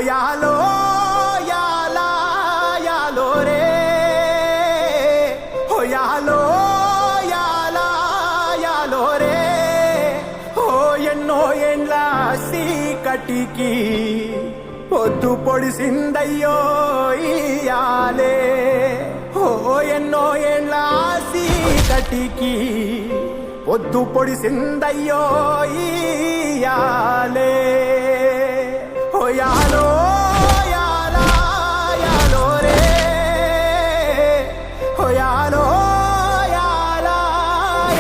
యాలో యాలా యాలో రే హో యాలో యాలా యాలో రే హో ఎన్నో ఏండ్ల సీకటికి పొద్దు పొడిసిందయ్యో ఇయాలే హో ఎన్నో ఏండ్ల సీకటికి పొద్దు పొడిసిందయ్యో ఇయాలే హో యాలో యాలా యాలో రే హో యాలో యాలా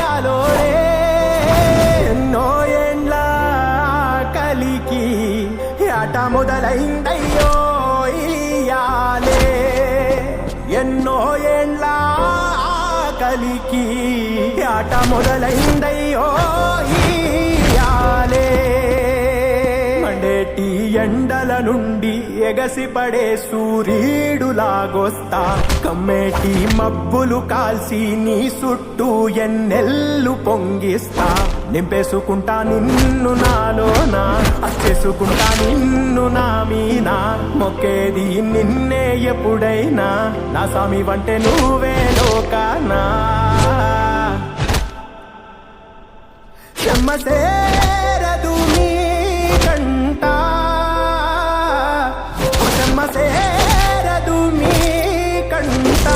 యాలో రే ఎన్నో ఏండ్ల కలికి ఆట మొదలైందయ్యో ఇయాలే ఎన్నో ఏండ్ల కలికి ఆట మొదలైందయ్యో ఇయాలే మండేటి ఎండల నుండి ఎగసిపడే సూర్యుడులాగొస్తా కమ్మేటి మబ్బులు కాల్సి నీ చుట్టూ ఎన్నెల్లు పొంగిస్తా నింపేసుకుంటా నిన్ను నాలోనా అచ్చేసుకుంటా నిన్ను నా మీనా మొక్కేది నిన్నే ఎప్పుడైనా నా స్వామి వంటే నువ్వే లోకానా చెమ్మసేరదు నీ కంట చెమ్మసేరదు నీ కంట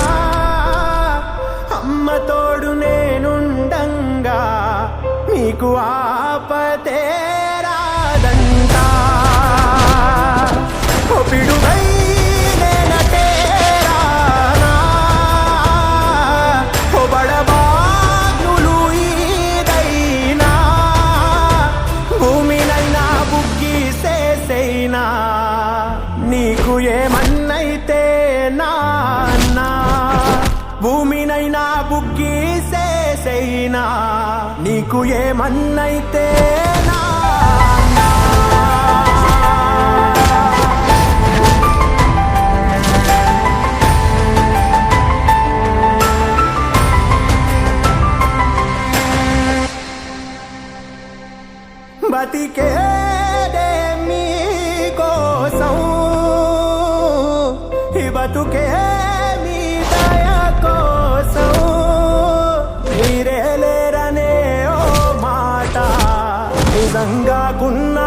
అమ్మ తోడు నేనుండంగా నీకు ఆపతే రాదంట పిడుగై నేనటే రానా బడబాగ్నులు ఈదైనా భూమినైనా బుగ్గి సేసైనా నీకు ఏమన్నైతే నాన్నా భూమినైనా బుగ్గి సేసైనా నీకు ఏమన్నైతే నాన్నా బతికేదే మీకోసం ఈ బతుకే మీ దయ కోసం మీరే లేరనే ఓ మాట నిజంగా కున్న